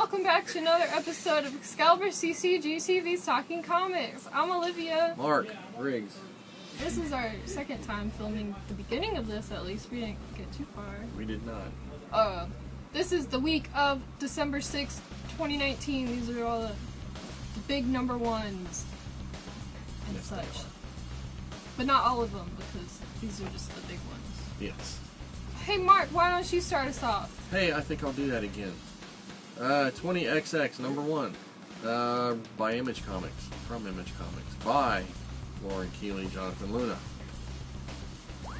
welcome back to another episode of Excalibur CCGTV's Talking Comics. I'm Olivia. Mark Riggs. This is our second time filming the beginning of this, at least. We didn't get too far. We did not. This is the week of December 6th, 2019. These are all the big number ones and such. But not all of them, because these are just the big ones. Yes. Hey Mark, why don't you start us off? Hey, I think I'll do that again. 20XX, number one. By Image Comics. From Image Comics. By Lauren Keeley, Jonathan Luna.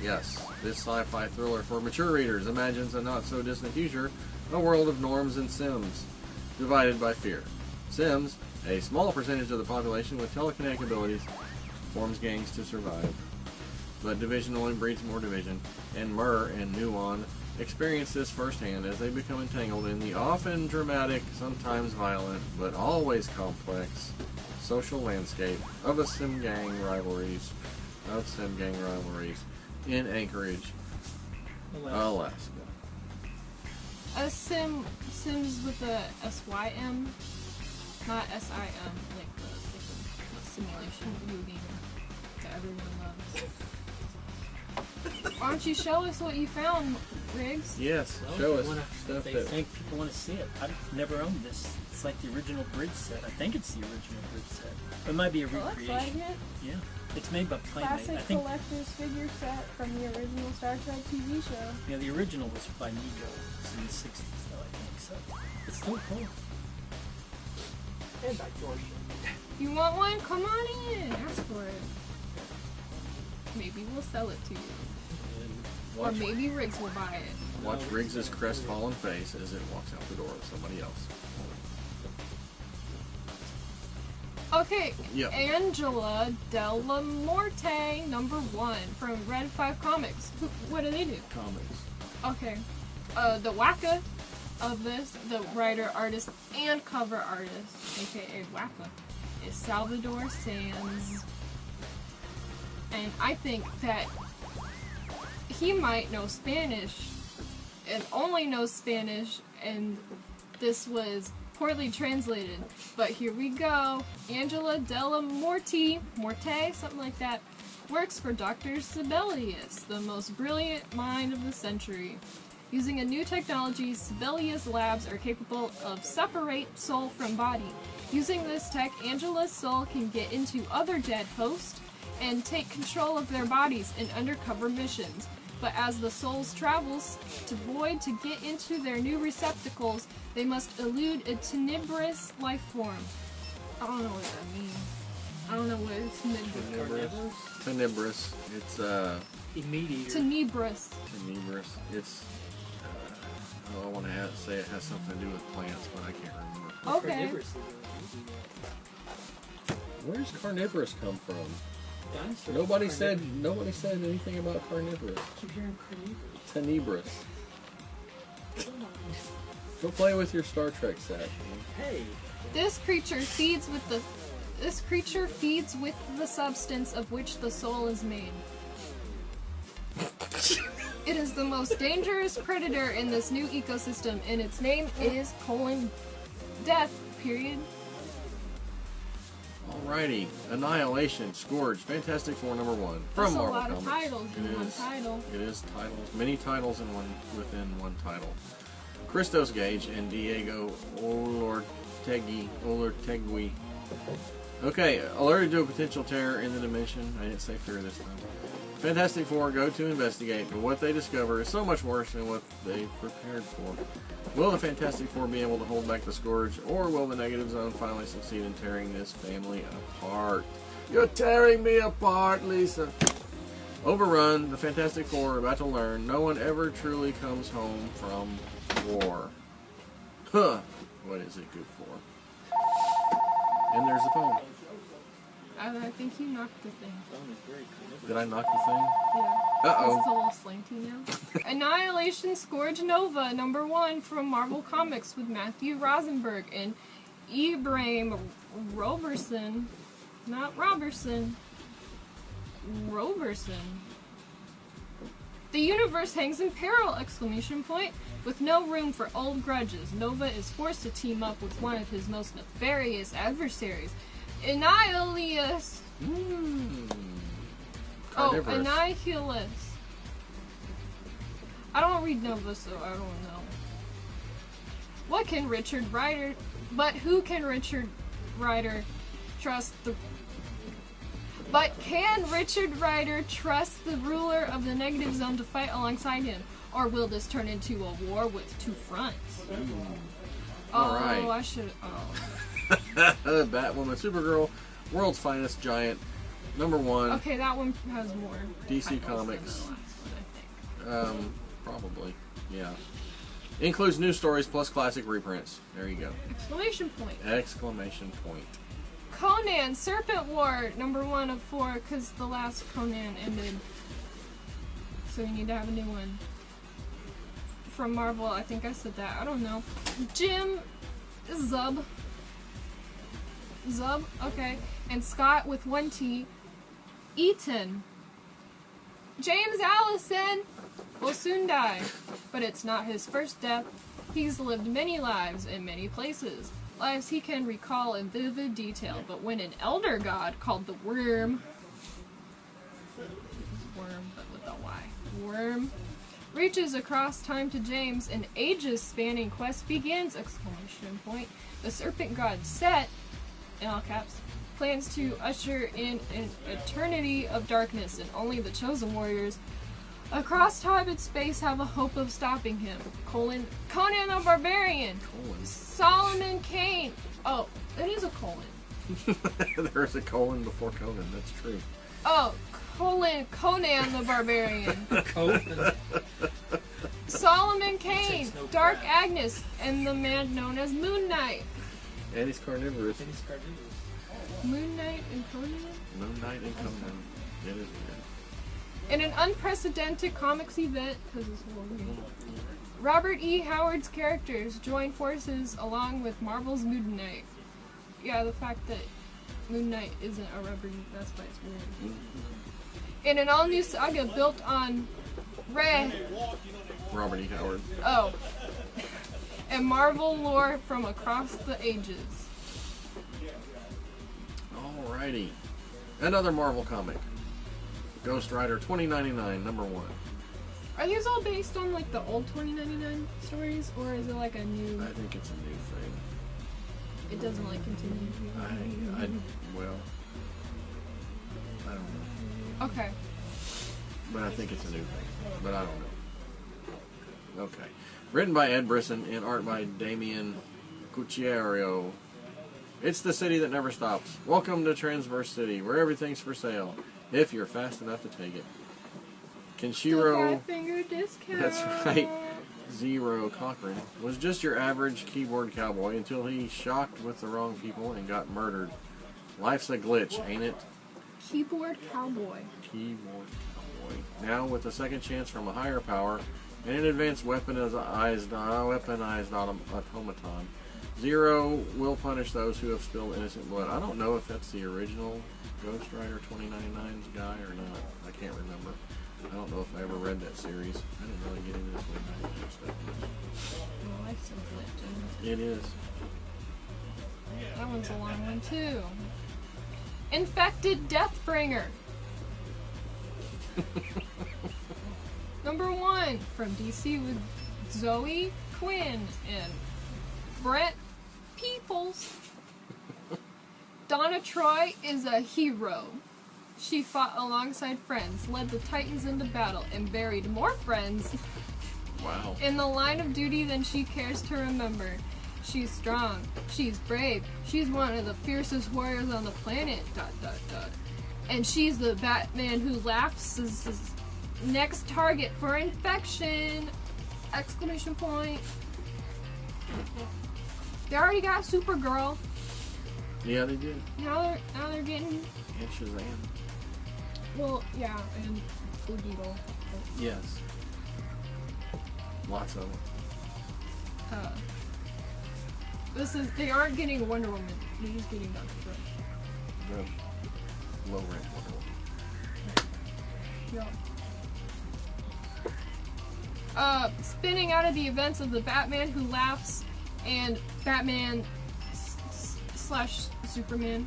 Yes, this sci-fi thriller for mature readers imagines a not-so-distant future, a world of norms and Sims, divided by fear. Sims, a small percentage of the population with telekinetic abilities, forms gangs to survive. But division only breeds more division, and Myrrh and Nuon experience this firsthand as they become entangled in the often dramatic, sometimes violent, but always complex social landscape of Sim gang rivalries in Anchorage, Alaska. Sims with a S-Y-M, not S-I-M, like the simulation video game that everyone loves. Why don't you show us what you found, Riggs? Yes, well, show us stuff that... I think people want to see it. I've never owned this. It's like the original bridge set. I think it's the original bridge set. It might be a recreation. Looks like it. Yeah. It's made by Playmate. Classic collector's figure set from the original Star Trek TV show. Yeah, the original was by Mego. It's in the 60s, though, I think. So it's still cool. And by George. You want one? Come on in. Ask for it. Maybe we'll sell it to you. Or maybe Riggs will buy it. Watch Riggs' crestfallen face as it walks out the door of somebody else. Okay, yep. Angela Della Morte, number one, from Red 5 Comics. What do they do? Comics. Okay. The Wacka of this, the writer, artist, and cover artist, aka Wacka, is Salvador Sanz. And I think that he might know Spanish, and only knows Spanish, and this was poorly translated. But here we go. Angela Della Morte, something like that, works for Dr. Sibelius, the most brilliant mind of the century. Using a new technology, Sibelius labs are capable of separate soul from body. Using this tech, Angela's soul can get into other dead hosts and take control of their bodies in undercover missions. But as the souls travels to void to get into their new receptacles, they must elude a tenebrous life form. I don't know what that means. I don't know what it's Tenebrous. It's immediate. Tenebrous. It's I want to say it has something to do with plants, but I can't remember. Okay. Where does carnivorous come from? Dinosaurs. Nobody said anything about carnivorous. I keep hearing carnivorous. Tenebrous. Go play with your Star Trek set. Hey. This creature feeds with the substance of which the soul is made. It is the most dangerous predator in this new ecosystem, and its name is death, period. Alrighty, Annihilation, Scourge, Fantastic Four number one from That's Marvel a lot Comics. of titles in one title. It is titles, many titles within one title. Christos Gage and Diego Olortegui. Okay, alerted to a potential terror in the dimension. I didn't say fear this time. Fantastic Four go to investigate, but what they discover is so much worse than what they prepared for. Will the Fantastic Four be able to hold back the Scourge, or will the Negative Zone finally succeed in tearing this family apart? You're tearing me apart, Lisa! Overrun, the Fantastic Four are about to learn no one ever truly comes home from war. Huh! What is it good for? And there's the phone. I think you knocked the thing. Did I knock the thing? Yeah. Uh-oh. It's a little slanty now. Annihilation Scourge Nova, number one, from Marvel Comics with Matthew Rosenberg and Ibrahim Roberson. Not Robertson. Roberson. The universe hangs in peril! Exclamation point. With no room for old grudges, Nova is forced to team up with one of his most nefarious adversaries, Annihilus. Carnivorous. Annihilus. I don't read Nova, so I don't know. What can Richard Rider... But who can Richard Rider trust the... But can Richard Rider trust the ruler of the negative zone to fight alongside him? Or will this turn into a war with two fronts? Alright. I should... Oh. Batwoman, Supergirl, World's Finest Giant, #1. Okay, that one has more DC titles Comics. than the last one, I think. Probably. Yeah. Includes news stories plus classic reprints. There you go. Exclamation point. Exclamation point. Conan, Serpent War, #1 of 4, because the last Conan ended. So we need to have a new one. From Marvel, I think I said that. I don't know. Jim Zub. Zub, okay. And Scott with 1 T. Eaton. James Allison will soon die, but it's not his first death. He's lived many lives in many places. Lives he can recall in vivid detail, but when an elder god called the Worm, but with a Y, Worm, reaches across time to James, an ages-spanning quest begins! Exclamation point. The serpent god Set, in all caps, plans to usher in an eternity of darkness, and only the chosen warriors across time and space have a hope of stopping him. Conan the Barbarian. Solomon Kane. Oh, it is a colon. There's a colon before Conan, that's true. Oh, Conan the Barbarian. Conan. Solomon Kane, Dark Agnes, and the man known as Moon Knight. And he's carnivorous. Moon Knight and Conan? Moon Knight and Conan. It is weird. In an unprecedented comics event, because it's Halloween, Robert E. Howard's characters join forces along with Marvel's Moon Knight. Yeah, the fact that Moon Knight isn't a Robert E. That's why it's weird. In an all-new saga built on Robert E. Howard. Oh. And Marvel lore from across the ages. Alrighty. Another Marvel comic. Ghost Rider 2099, #1. Are these all based on like the old 2099 stories, or is it like a new? I think it's a new thing. It doesn't like continue. Well, I don't know. Okay. But I think it's a new thing. But I don't know. Okay. Written by Ed Brisson and art by Damian Cucchiario. It's the city that never stops. Welcome to Transverse City, where everything's for sale, if you're fast enough to take it. Kenshiro, Finger discount. that's right, Zero Cochran, was just your average keyboard cowboy until he shocked with the wrong people and got murdered. Life's a glitch, ain't it? Keyboard cowboy. Keyboard cowboy. Now with a second chance from a higher power and an advanced weaponized automaton, Zero will punish those who have spilled innocent blood. I don't know if that's the original Ghost Rider 2099's guy or not. I can't remember. I don't know if I ever read that series. I didn't really get into this 2099 stuff. Oh, life's a glitch. It is. That one's a long one too. Infected Deathbringer. #1 from DC with Zoe Quinn and Brent Peoples. Donna Troy is a hero. She fought alongside friends, led the Titans into battle, and buried more friends Wow. in the line of duty than she cares to remember. She's strong. She's brave. She's one of the fiercest warriors on the planet. ... And she's the Batman who laughs as his next target for infection! Exclamation point. They already got Supergirl. Yeah, they did. Now they're getting... And Shazam. Well, yeah, and Blue Beetle. Yes. Lots of them. They aren't getting Wonder Woman. They're just getting Dr. Fresh. The low rank Wonder Woman. Yeah. spinning out of the events of the Batman Who Laughs and Batman slash Superman.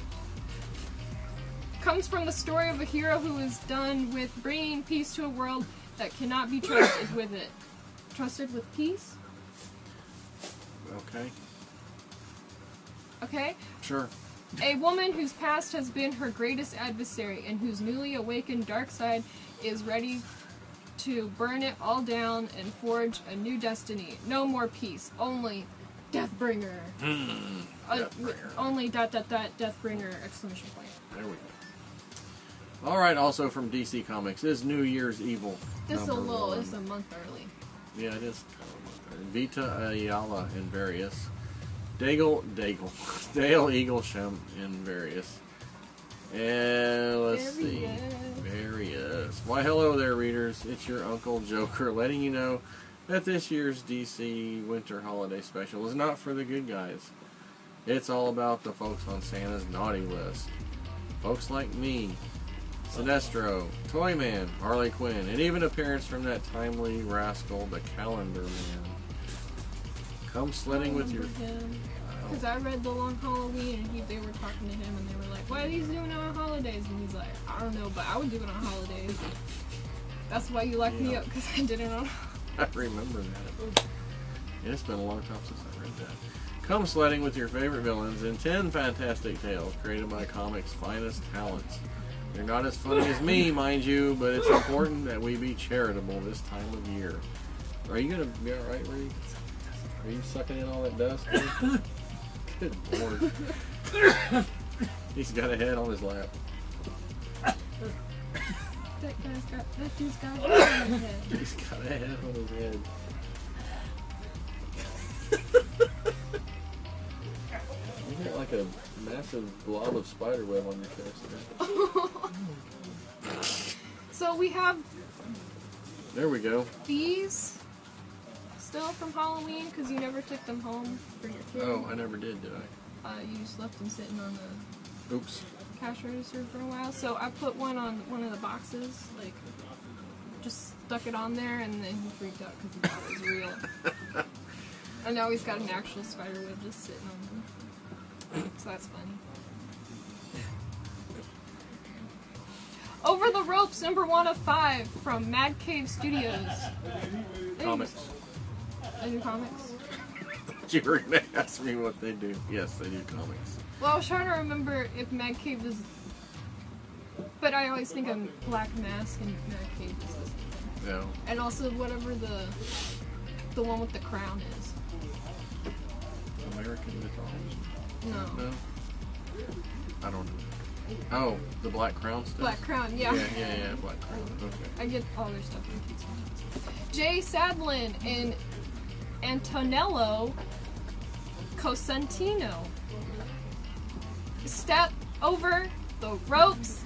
Comes from the story of a hero who is done with bringing peace to a world that cannot be trusted with it. Trusted with peace? Okay. Okay? Sure. A woman whose past has been her greatest adversary and whose newly awakened dark side is ready to burn it all down and forge a new destiny. No more peace, only Deathbringer. Deathbringer. Only ... Deathbringer, exclamation point. There we go. Alright, also from DC Comics is New Year's Evil. This is a number little, 1. it's a month early. Yeah, it is. Vita Ayala in various. Dale Eaglesham in various. And let's see. Various. Why, hello there, readers. It's your Uncle Joker letting you know that this year's DC Winter Holiday Special is not for the good guys. It's all about the folks on Santa's naughty list. Folks like me, Sinestro, Toyman, Harley Quinn, and even appearance from that timely rascal, the Calendar Man. Come sledding with your... Because I read The Long Halloween and they were talking to him and they were like, why are these doing it on holidays? And he's like, I don't know, but I would do it on holidays. That's why you locked me up, because I did it on... I remember that. Yeah, it's been a long time since I read that. Come sledding with your favorite villains in 10 fantastic tales created by comics' finest talents. They're not as funny as me, mind you, but it's important that we be charitable this time of year. Are you going to be alright, Reed? Are you sucking in all that dust? Good lord. He's got a head on his lap. That dude's got a head on his head. He's got a head on his head. You got like a massive blob of spider web on your chest. So we have There we go. these still from Halloween, because you never took them home for your kid. Oh, I never did I? You just left them sitting on the Oops. cash register for a while. So I put one on one of the boxes, like, just stuck it on there, and then he freaked out because he thought it was real. And now he's got an actual spider web just sitting on him. So that's funny. Over the Ropes, #1 of 5 from Mad Cave Studios. Comics. They do comics? You were going to ask me what they do. Yes, they do comics. Well, I was trying to remember if Mad Cave is... But I always think of Black Mask and Mad Cave is the same thing. No. And also whatever the one with the crown is. American mythology. No. No? I don't know. Oh, the Black Crown stuff? Black Crown, yeah. Yeah, Black Crown. Okay. I get all their stuff confused sometimes. Jay Sadlin and Antonello Cosentino. Step over the ropes,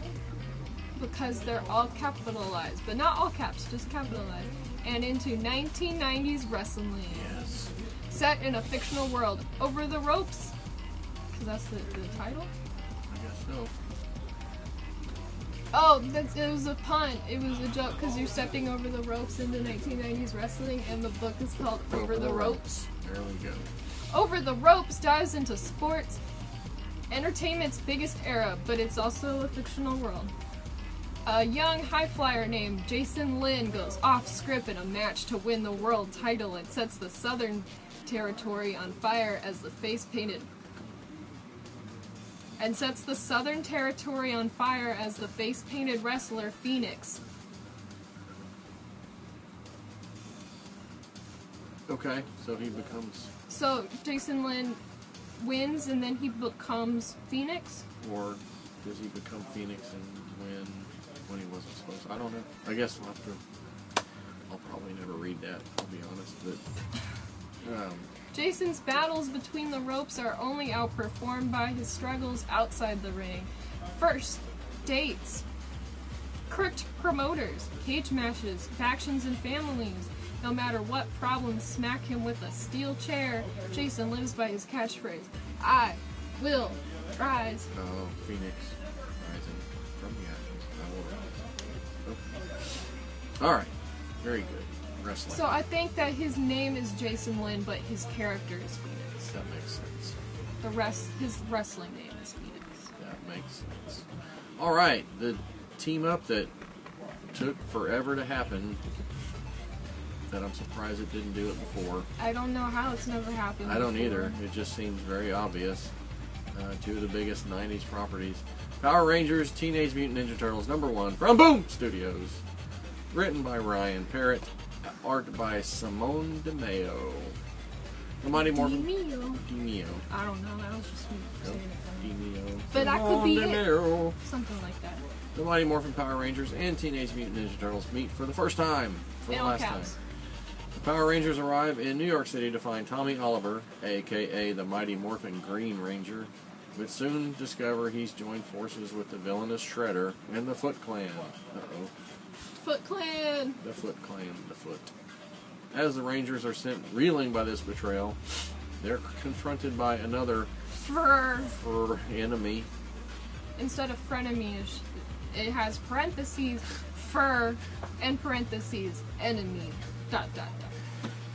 because they're all capitalized, but not all caps, just capitalized, and into 1990s wrestling. Yes. Set in a fictional world. Over the ropes, because that's the title. I guess so. Oh, it was a pun. It was a joke because you're stepping over the ropes into 1990s wrestling, and the book is called Over the Ropes. There we go. Over the Ropes dives into sports, entertainment's biggest era, but it's also a fictional world. A young high flyer named Jason Lynn goes off script in a match to win the world title and sets the Southern Territory on fire as the face-painted wrestler Phoenix. Okay, so he becomes... So Jason Lynn wins and then he becomes Phoenix? Or does he become Phoenix and win when he wasn't supposed to? I don't know. I guess we'll have to... I'll probably never read that, I'll be honest, but... Jason's battles between the ropes are only outperformed by his struggles outside the ring. First, dates, crooked promoters, cage matches, factions, and families. No matter what problems smack him with a steel chair, Jason lives by his catchphrase, I will rise. Oh, Phoenix rising from the ashes. I will rise. Okay. Alright, very good. wrestling. So I think that his name is Jason Lynn, but his character is Phoenix. That makes sense. His wrestling name is Phoenix. That makes sense. All right, the team up that took forever to happen. That I'm surprised it didn't do it before. I don't know how it's never happened. I don't before. either. It just seems very obvious. Two of the biggest '90s properties: Power Rangers, Teenage Mutant Ninja Turtles #1 from Boom Studios. Written by Ryan Parrott, art by Simone DeMeo. The Mighty Morphin. DeMeo. I don't know. That was just me saying it. DeMeo. But that could be DeMeo. it. Something like that. The Mighty Morphin Power Rangers and Teenage Mutant Ninja Turtles meet for the first time. For In the all last caps. time. The Power Rangers arrive in New York City to find Tommy Oliver, a.k.a. the Mighty Morphin Green Ranger, but soon discover he's joined forces with the villainous Shredder and the Foot Clan. Uh-oh. Foot Clan. The Foot Clan, the Foot. As the Rangers are sent reeling by this betrayal, they're confronted by another Fur. enemy. Instead of frenemies, it has parentheses, fur, and parentheses, enemy, ...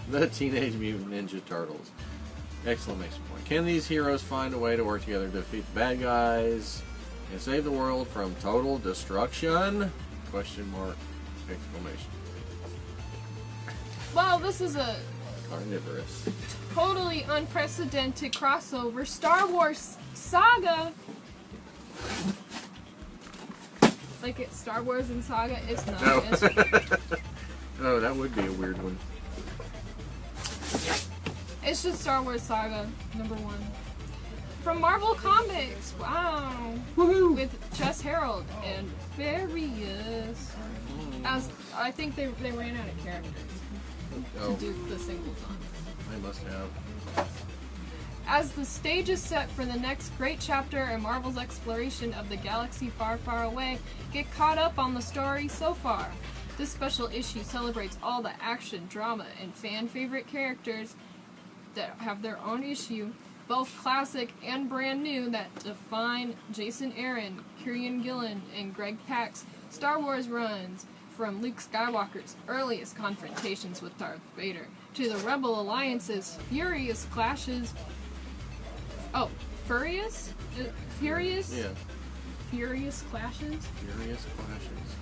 The Teenage Mutant Ninja Turtles. Exclamation point. Can these heroes find a way to work together to defeat the bad guys and save the world from total destruction? Question mark. Exclamation. Well, this is a Carnivorous. totally unprecedented crossover Star Wars saga. Like it's Star Wars and Saga. It's not. No. It's, Oh, that would be a weird one. it's just Star Wars Saga #1 from Marvel Comics. Wow. Woohoo! With Chess Harold and Various. As I think they ran out of characters Oh, to do the singles on. they must have. As the stage is set for the next great chapter in Marvel's exploration of the galaxy far, far away, get caught up on the story so far. This special issue celebrates all the action, drama, and fan-favorite characters that have their own issue, both classic and brand new, that define Jason Aaron, Kieran Gillen, and Greg Pak's Star Wars runs, from Luke Skywalker's earliest confrontations with Darth Vader to the Rebel Alliance's furious clashes. Oh, furious? Furious? Yeah. Furious clashes? Furious clashes.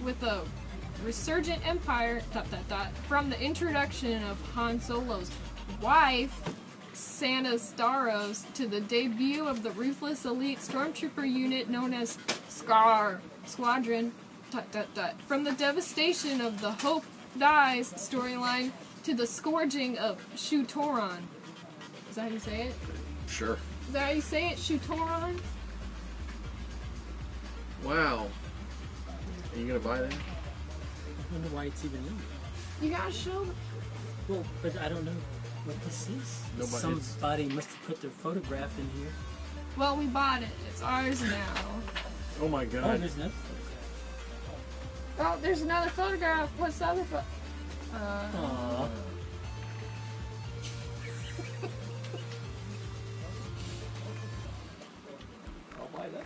With the resurgent empire, ... from the introduction of Han Solo's wife, Santa Staros, to the debut of the ruthless elite stormtrooper unit known as Scar Squadron, ... from the devastation of the Hope Dies storyline to the scourging of Shu-Toron. Is that how you say it? Sure. Is that how you say it? Shu-Toron? Wow. Are you gonna buy that? I wonder why it's even in there. You gotta show them. Well, but I don't know what this is. Nobody- Somebody must have put their photograph in here. Well, we bought it. It's ours now. Oh my Oh, god. there's another photograph. Oh, there's another photograph. What's the other Aww. I'll buy that.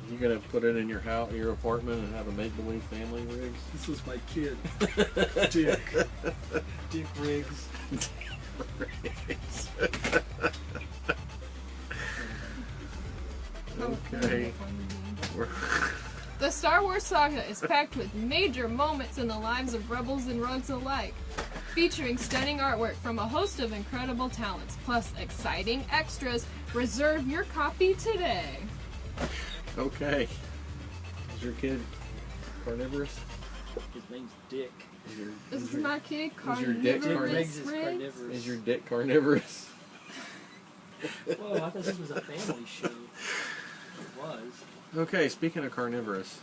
You gonna put it in your house, your apartment, and have a make-believe family, Riggs? This was my kid. Dick. Dick Riggs. Okay. We're- The Star Wars saga is packed with major moments in the lives of rebels and rogues alike, featuring stunning artwork from a host of incredible talents, plus exciting extras. Reserve your copy today. Okay. Is your kid carnivorous? His name's Dick. This is my kid, Is your dick Carnivorous Riggs is Riggs. carnivorous. Is your dick carnivorous? Whoa, I thought this was a family show. It was. Okay, speaking of carnivorous.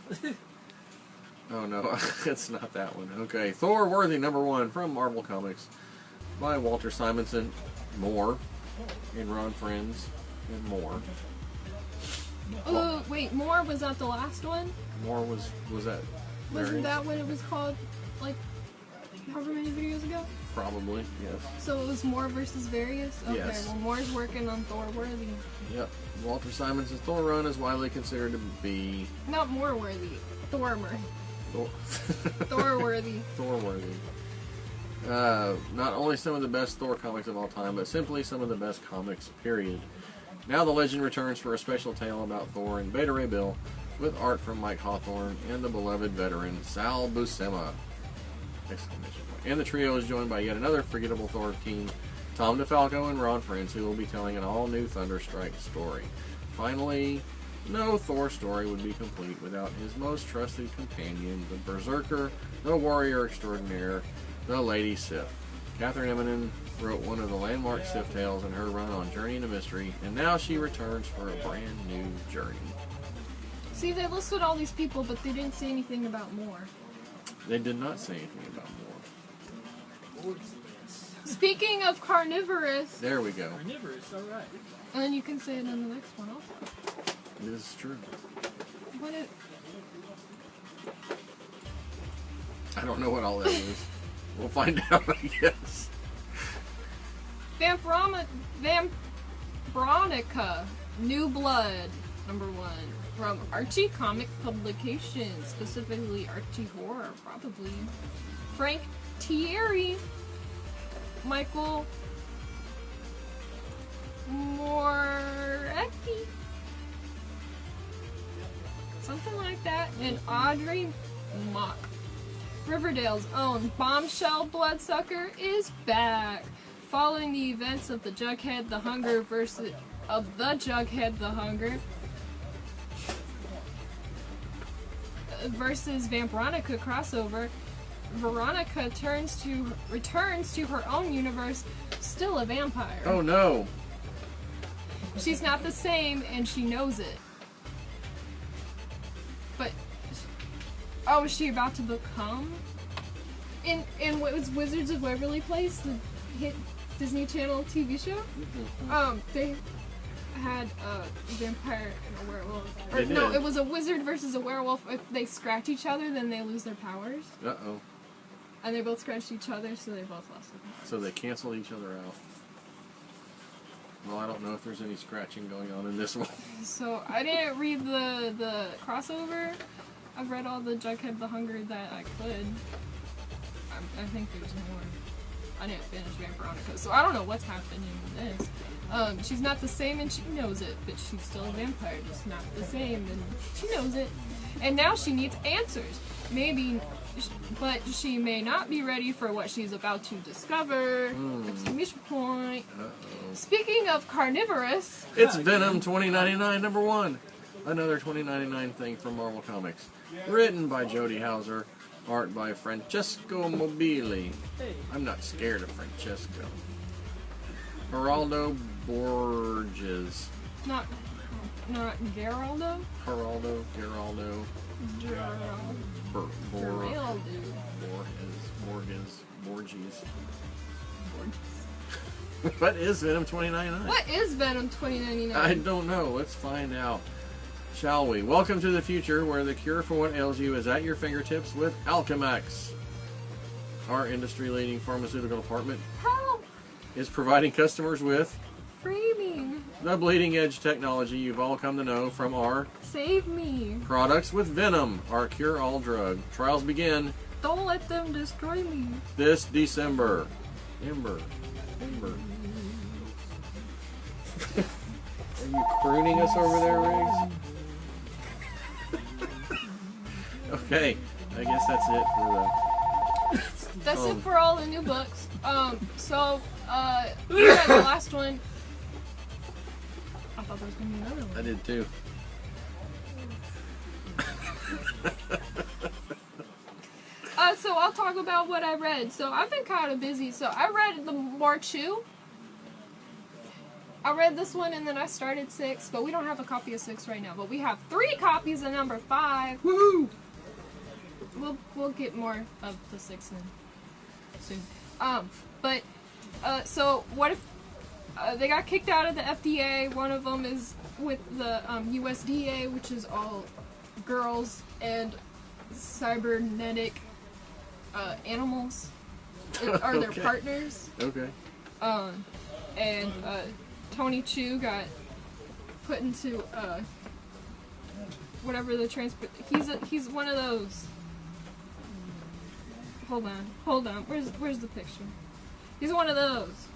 Oh no, it's not that one. Okay, Thor Worthy #1 from Marvel Comics by Walter Simonson. More. And Ron Friends. And more. Oh, wait, More was that the last one? More was that? Wasn't that what it was called, like, however many videos ago? Probably, yes. So it was More versus Various? Okay, Yes. well, Moore's working on Thor Worthy. Yep. Walter Simonson's Thor run is widely considered to be Not More Worthy. Thor-worthy. Thor. Thor-worthy. Thor-worthy. Not only some of the best Thor comics of all time, but simply some of the best comics, period. Now the legend returns for a special tale about Thor and Beta Ray Bill, with art from Mike Hawthorne and the beloved veteran Sal Buscema! Exclamation point. And the trio is joined by yet another forgettable Thor team, Tom DeFalco and Ron Frenz, who will be telling an all-new Thunderstrike story. Finally, no Thor story would be complete without his most trusted companion, the Berserker, the Warrior Extraordinaire, the Lady Sif. Catherine Eminem wrote one of the landmark Sif tales in her run on Journey into Mystery, and now she returns for a brand new journey. See, they listed all these people, but they didn't say anything about more. They did not say anything about more. Speaking of carnivorous, There we go. Carnivorous, alright. and then you can say it in the next one also. This is true. What it? I don't know what all that is. We'll find out, I guess. Vampronica, New Blood, #1. From Archie Comic Publications, specifically Archie Horror, probably. Frank Thierry, Michael Morecki, something like that, and Audrey Mock. Riverdale's own Bombshell Bloodsucker is back. Following the events of the Jughead the Hunger versus Vampronica crossover, Veronica returns to her own universe, still a vampire. Oh no! She's not the same, and she knows it. But, oh, is she about to become? In what was Wizards of Waverly Place, the hit Disney Channel TV show? They had a vampire and a werewolf. Or, They no, did. it was a wizard versus a werewolf. If they scratch each other, then they lose their powers. Uh-oh. And they both scratched each other, so they both lost their powers. So they canceled each other out. Well, I don't know if there's any scratching going on in this one. So I didn't read the crossover. I've read all the Jughead the Hunger that I could. I think there's more. I didn't finish Vampronica, so I don't know what's happening in this. She's not the same and she knows it, but she's still a vampire, just not the same and she knows it. And now she needs answers. Maybe, but she may not be ready for what she's about to discover. Exclamation point. Uh-oh. Speaking of carnivorous, It's Venom 2099 #1. Another 2099 thing from Marvel Comics. Written by Jody Hauser. Art by Francesco Mobili. Hey. I'm not scared of Francesco. Geraldo Borges. not Geraldo. Geraldo. Geraldo. Borges. What is Venom 2099? What is Venom 2099? I don't know. Let's find out. Shall we? Welcome to the future where the cure for what ails you is at your fingertips with Alchemax. Our industry-leading pharmaceutical department Help! is providing customers with Free me! the bleeding-edge technology you've all come to know from our Save me! products with Venom, our cure-all drug. Trials begin Don't let them destroy me! this December. Ember. Are you crooning us over there, Riggs? Okay, I guess that's it for That's it for all the new books. We read the last one. I thought there was going to be another one. I did too. So I'll talk about what I read. So I've been kind of busy. So I read the Marchu. I read this one and then I started 6, but we don't have a copy of 6 right now. But we have 3 copies of number 5. Woo! We'll get more of the 6 in soon. So what if they got kicked out of the FDA? One of them is with the USDA, which is all girls and cybernetic animals are their Okay. partners. Okay. And Tony Chu got put into whatever the transport. He's one of those. Hold on. Where's the picture? He's one of those.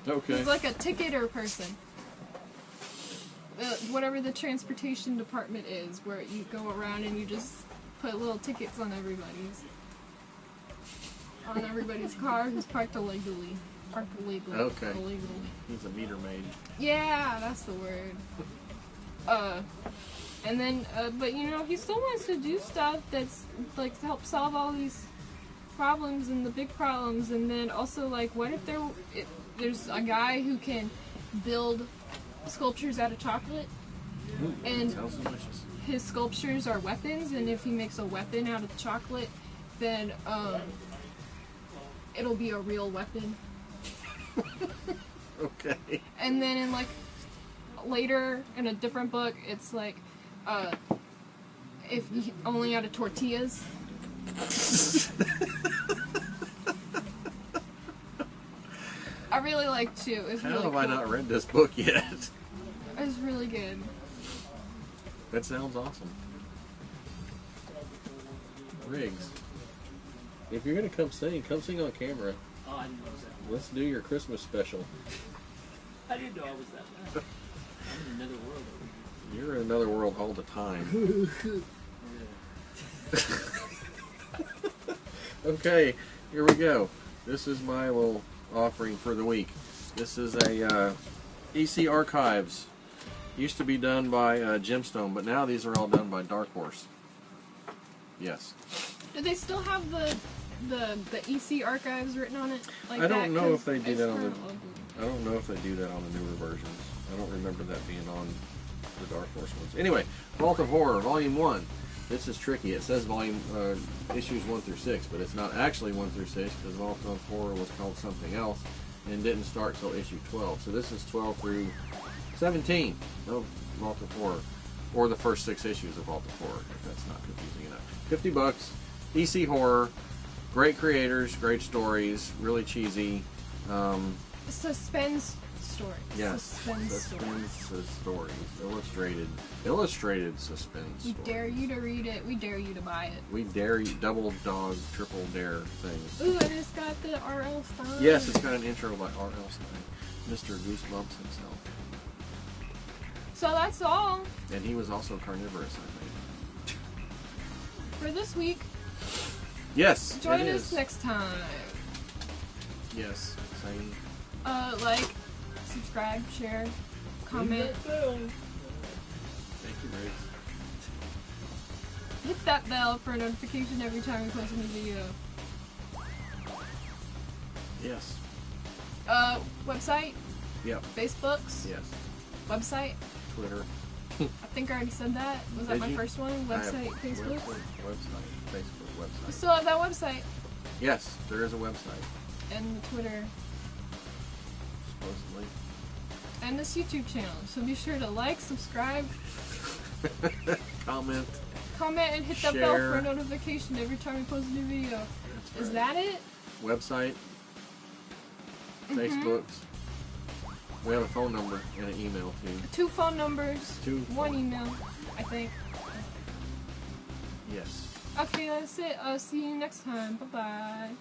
Okay. He's like a ticketer person. Whatever the transportation department is, where you go around and you just put little tickets on everybody's car who's parked illegally. Okay. Illegally. He's a meter maid. Yeah, that's the word. And then, but you know, he still wants to do stuff that's like to help solve all these problems and the big problems. And then also, like, what if there's a guy who can build sculptures out of chocolate, Ooh, and sounds delicious. his sculptures are weapons, and if he makes a weapon out of chocolate, then it'll be a real weapon. Okay. And then in like later in a different book, it's like if he only out of tortillas. I really liked too. It's How really have cool. I not read this book yet? It's really good. That sounds awesome. Riggs, if you're gonna come sing on camera. Oh, I didn't know that. Let's do your Christmas special. I didn't know I was that bad. I'm in another world over here. You're in another world all the time. Okay, here we go. This is my little offering for the week. This is a EC Archives. Used to be done by Gemstone, but now these are all done by Dark Horse. Yes. Do they still have the EC archives written on it? Like I don't that? know 'Cause if they do it's that on kinda the. ugly. I don't know if they do that on the newer versions. I don't remember that being on the Dark Horse ones. Anyway, Vault of Horror, Volume 1. This is tricky. It says volume issues 1 through 6, but it's not actually 1 through 6 because Vault of Horror was called something else and didn't start till issue 12. So this is 12 through 17 of Vault of Horror, or the first 6 issues of Vault of Horror, if that's not confusing enough. $50. EC Horror. Great creators, great stories, really cheesy. Suspense stories. Yes, Suspense stories. stories. Illustrated suspense We stories. dare you to read it. We dare you to buy it. We dare you, double dog, triple dare things. Ooh, and it's got the R.L. Stein. Yes, it's got an intro by R.L. Stein, Mr. Goosebumps himself. So that's all And he was also carnivorous, I think. for this week. Yes, Join it us is. next time. Yes, same. Like, subscribe, share, comment. Thank you, Riggs. Hit that bell for a notification every time we post a new video. Yes. Website, Yep. Facebooks, Yes. website. Twitter. I think I already said that. Was that Did my you? first one? I have Website, Facebook. Website, Facebook, We website. still have that website Yes, there is a website, and the Twitter supposedly. and this YouTube channel. So be sure to like, subscribe, Comment. comment, and hit that bell Share. for a notification every time we post a new video. That's Is right. that it? Website, Facebooks. We have a phone number and an email too. 2 phone numbers, 1 phone- email, I think. Yes. Okay, that's it. See you next time. Bye-bye.